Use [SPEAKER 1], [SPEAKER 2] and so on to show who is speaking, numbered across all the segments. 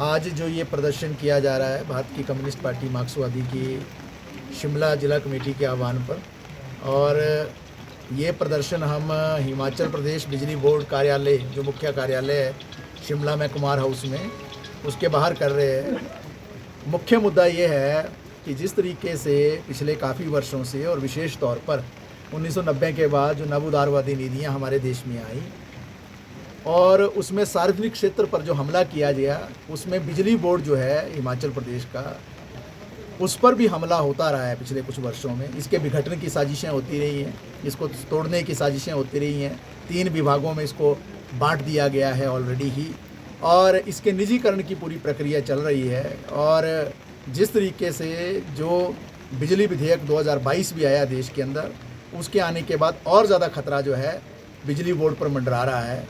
[SPEAKER 1] आज जो ये प्रदर्शन किया जा रहा है भारत की कम्युनिस्ट पार्टी मार्क्सवादी की शिमला जिला कमेटी के आह्वान पर, और ये प्रदर्शन हम हिमाचल प्रदेश बिजली बोर्ड कार्यालय, जो मुख्य कार्यालय है शिमला में कुमार हाउस में, उसके बाहर कर रहे हैं। मुख्य मुद्दा ये है कि जिस तरीके से पिछले काफ़ी वर्षों से और विशेष तौर पर 1990 के बाद जो नव उदारवादी नीतियाँ हमारे देश में आई और उसमें सार्वजनिक क्षेत्र पर जो हमला किया गया, उसमें बिजली बोर्ड जो है हिमाचल प्रदेश का, उस पर भी हमला होता रहा है पिछले कुछ वर्षों में। इसके विघटन की साजिशें होती रही हैं, इसको तोड़ने की साजिशें होती रही हैं। 3 विभागों में इसको बांट दिया गया है ऑलरेडी ही, और इसके निजीकरण की पूरी प्रक्रिया चल रही है। और जिस तरीके से जो बिजली विधेयक 2022 भी आया देश के अंदर, उसके आने के बाद और ज़्यादा खतरा जो है बिजली बोर्ड पर मंडरा रहा है।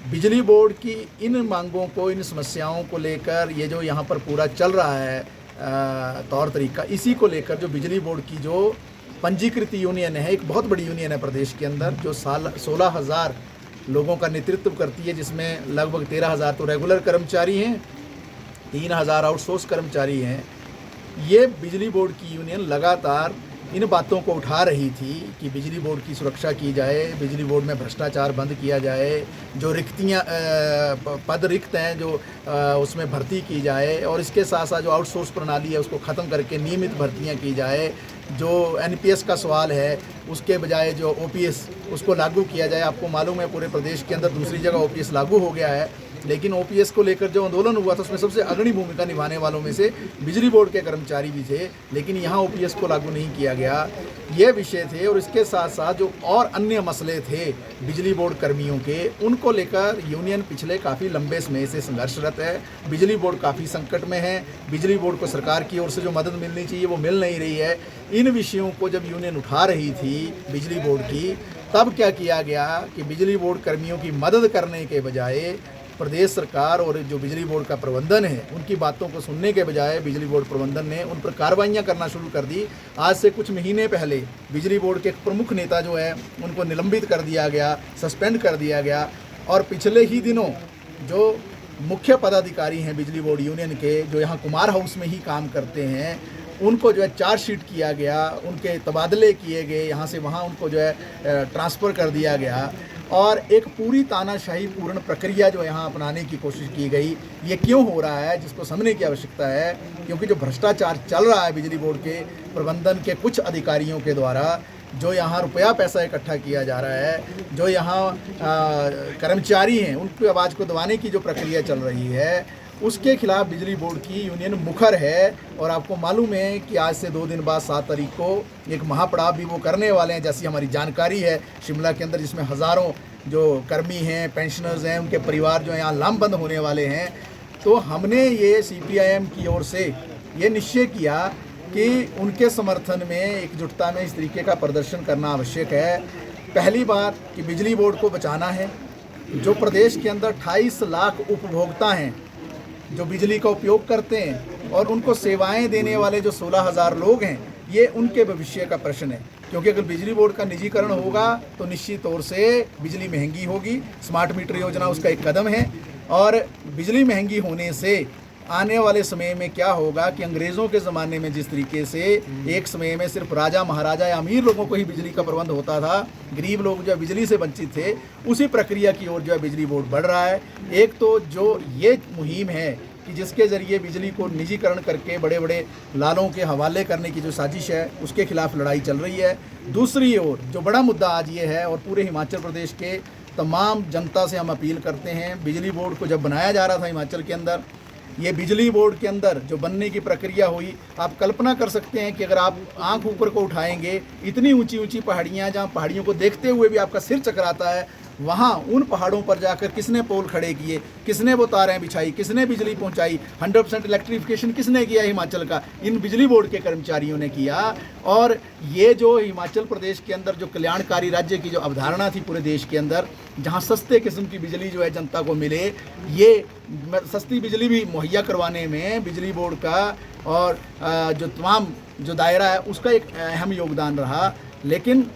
[SPEAKER 1] बिजली बोर्ड की इन मांगों को, इन समस्याओं को लेकर ये जो यहाँ पर पूरा चल रहा है तौर तरीका, इसी को लेकर जो बिजली बोर्ड की जो पंजीकृत यूनियन है, एक बहुत बड़ी यूनियन है प्रदेश के अंदर, जो 16,000 लोगों का नेतृत्व करती है, जिसमें लगभग 13,000 तो रेगुलर कर्मचारी हैं, 3,000 आउटसोर्स कर्मचारी हैं। ये बिजली बोर्ड की यूनियन लगातार इन बातों को उठा रही थी कि बिजली बोर्ड की सुरक्षा की जाए, बिजली बोर्ड में भ्रष्टाचार बंद किया जाए, जो रिक्तियाँ पद रिक्त हैं जो उसमें भर्ती की जाए, और इसके साथ साथ जो आउटसोर्स प्रणाली है उसको ख़त्म करके नियमित भर्तियाँ की जाए। जो एनपीएस का सवाल है उसके बजाय जो ओपीएस, उसको लागू किया जाए। आपको मालूम है पूरे प्रदेश के अंदर दूसरी जगह ओपीएस लागू हो गया है, लेकिन ओपीएस को लेकर जो आंदोलन हुआ था उसमें सबसे अग्रणी भूमिका निभाने वालों में से बिजली बोर्ड के कर्मचारी भी थे, लेकिन यहाँ ओपीएस को लागू नहीं किया गया। ये विषय थे, और इसके साथ साथ जो और अन्य मसले थे बिजली बोर्ड कर्मियों के, उनको लेकर यूनियन पिछले काफ़ी लंबे समय से संघर्षरत है। बिजली बोर्ड काफ़ी संकट में है, बिजली बोर्ड को सरकार की ओर से जो मदद मिलनी चाहिए वो मिल नहीं रही है। इन विषयों को जब यूनियन उठा रही थी बिजली बोर्ड की, तब क्या किया गया कि बिजली बोर्ड कर्मियों की मदद करने के बजाय प्रदेश सरकार और जो बिजली बोर्ड का प्रबंधन है, उनकी बातों को सुनने के बजाय बिजली बोर्ड प्रबंधन ने उन पर कार्रवाइयाँ करना शुरू कर दी। आज से कुछ महीने पहले बिजली बोर्ड के एक प्रमुख नेता जो है उनको निलंबित कर दिया गया, सस्पेंड कर दिया गया। और पिछले ही दिनों जो मुख्य पदाधिकारी हैं बिजली बोर्ड यूनियन के, जो यहाँ कुमार हाउस में ही काम करते हैं, उनको जो है चार्जशीट किया गया, उनके तबादले किए गए, यहाँ से वहाँ उनको जो है ट्रांसफ़र कर दिया गया, और एक पूरी तानाशाही पूर्ण प्रक्रिया जो यहाँ अपनाने की कोशिश की गई। ये क्यों हो रहा है, जिसको समझने की आवश्यकता है, क्योंकि जो भ्रष्टाचार चल रहा है बिजली बोर्ड के प्रबंधन के कुछ अधिकारियों के द्वारा, जो यहाँ रुपया पैसा इकट्ठा किया जा रहा है, जो यहाँ कर्मचारी हैं उनकी आवाज़ को दबाने की जो प्रक्रिया चल रही है, उसके खिलाफ बिजली बोर्ड की यूनियन मुखर है। और आपको मालूम है कि आज से 2 दिन बाद 7 तारीख को एक महापड़ाव भी वो करने वाले हैं, जैसी हमारी जानकारी है शिमला के अंदर, जिसमें हज़ारों जो कर्मी हैं, पेंशनर्स हैं, उनके परिवार जो यहाँ लामबंद होने वाले हैं। तो हमने ये सीपीआईएम की ओर से ये निश्चय किया कि उनके समर्थन में, एकजुटता में इस तरीके का प्रदर्शन करना आवश्यक है। पहली बात कि बिजली बोर्ड को बचाना है। जो प्रदेश के अंदर 28 लाख उपभोक्ता हैं जो बिजली का उपयोग करते हैं, और उनको सेवाएं देने वाले जो 16,000 लोग हैं, ये उनके भविष्य का प्रश्न है। क्योंकि अगर बिजली बोर्ड का निजीकरण होगा तो निश्चित तौर से बिजली महंगी होगी। स्मार्ट मीटर योजना उसका एक कदम है, और बिजली महंगी होने से आने वाले समय में क्या होगा कि अंग्रेज़ों के ज़माने में जिस तरीके से एक समय में सिर्फ राजा महाराजा या अमीर लोगों को ही बिजली का प्रबंध होता था, गरीब लोग जो बिजली से वंचित थे, उसी प्रक्रिया की ओर जो है बिजली बोर्ड बढ़ रहा है। एक तो जो ये मुहिम है कि जिसके ज़रिए बिजली को निजीकरण करके बड़े बड़े लालों के हवाले करने की जो साजिश है, उसके खिलाफ लड़ाई चल रही है। दूसरी ओर जो बड़ा मुद्दा आज ये है, और पूरे हिमाचल प्रदेश के तमाम जनता से हम अपील करते हैं, बिजली बोर्ड को जब बनाया जा रहा था हिमाचल के अंदर, ये बिजली बोर्ड के अंदर जो बनने की प्रक्रिया हुई, आप कल्पना कर सकते हैं कि अगर आप आंख ऊपर को उठाएंगे, इतनी ऊंची ऊंची पहाड़ियाँ, जहाँ पहाड़ियों को देखते हुए भी आपका सिर चकराता है, वहाँ उन पहाड़ों पर जाकर किसने पोल खड़े किए, किसने वो तारें बिछाई, किसने बिजली पहुँचाई, 100% इलेक्ट्रिफिकेशन किसने किया हिमाचल का? इन बिजली बोर्ड के कर्मचारियों ने किया। और ये जो हिमाचल प्रदेश के अंदर जो कल्याणकारी राज्य की जो अवधारणा थी पूरे देश के अंदर, जहाँ सस्ते किस्म की बिजली जो है जनता को मिले, ये सस्ती बिजली भी मुहैया करवाने में बिजली बोर्ड का और जो तमाम जो दायरा है उसका एक अहम योगदान रहा। लेकिन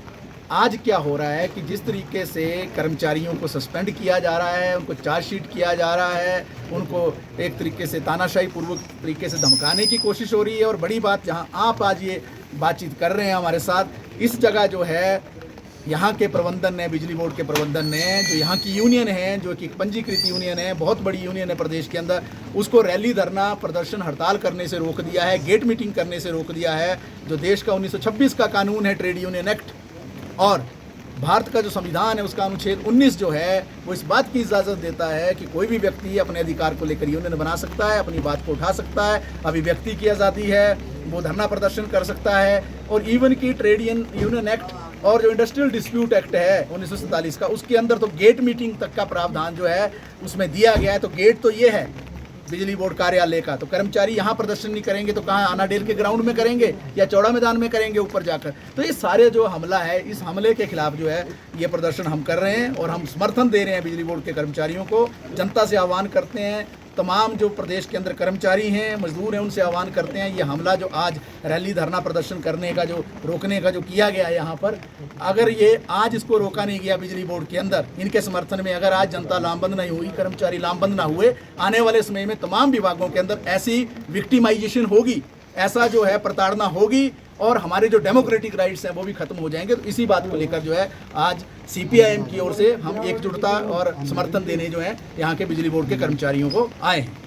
[SPEAKER 1] आज क्या हो रहा है कि जिस तरीके से कर्मचारियों को सस्पेंड किया जा रहा है, उनको चार्जशीट किया जा रहा है, उनको एक तरीके से तानाशाही पूर्वक तरीके से धमकाने की कोशिश हो रही है। और बड़ी बात, जहां आप आज ये बातचीत कर रहे हैं हमारे साथ, इस जगह जो है यहाँ के प्रबंधन ने, बिजली बोर्ड के प्रबंधन ने, जो यहाँ की यूनियन है, जो कि पंजीकृत यूनियन है, बहुत बड़ी यूनियन है प्रदेश के अंदर, उसको रैली, धरना, प्रदर्शन, हड़ताल करने से रोक दिया है, गेट मीटिंग करने से रोक दिया है। जो देश का 1926 का कानून है, ट्रेड यूनियन एक्ट, और भारत का जो संविधान है उसका अनुच्छेद 19 जो है वो इस बात की इजाज़त देता है कि कोई भी व्यक्ति अपने अधिकार को लेकर यूनियन बना सकता है, अपनी बात को उठा सकता है, अभिव्यक्ति की आज़ादी है, वो धरना प्रदर्शन कर सकता है। और इवन की ट्रेड यूनियन एक्ट और जो इंडस्ट्रियल डिस्प्यूट एक्ट है 1947 का, उसके अंदर तो गेट मीटिंग तक का प्रावधान जो है उसमें दिया गया है। तो गेट तो ये है बिजली बोर्ड कार्यालय का, तो कर्मचारी यहाँ प्रदर्शन नहीं करेंगे तो कहाँ, अनाडेल के ग्राउंड में करेंगे या चौड़ा मैदान में करेंगे ऊपर जाकर। तो ये सारे जो हमला है, इस हमले के खिलाफ जो है ये प्रदर्शन हम कर रहे हैं और हम समर्थन दे रहे हैं बिजली बोर्ड के कर्मचारियों को। जनता से आह्वान करते हैं, तमाम जो प्रदेश के अंदर कर्मचारी हैं, मजदूर हैं, उनसे आह्वान करते हैं, ये हमला जो आज रैली, धरना प्रदर्शन करने का, जो रोकने का जो किया गया है यहाँ पर, अगर ये आज इसको रोका नहीं गया बिजली बोर्ड के अंदर, इनके समर्थन में अगर आज जनता लामबंद नहीं हुई, कर्मचारी लामबंद ना हुए, आने वाले समय में तमाम विभागों के अंदर ऐसी विक्टिमाइजेशन होगी, ऐसा जो है प्रताड़ना होगी और हमारे जो डेमोक्रेटिक राइट्स हैं वो भी खत्म हो जाएंगे। तो इसी बात को लेकर जो है आज CPIM की ओर से हम एकजुटता और समर्थन देने जो है यहाँ के बिजली बोर्ड के कर्मचारियों को आए हैं।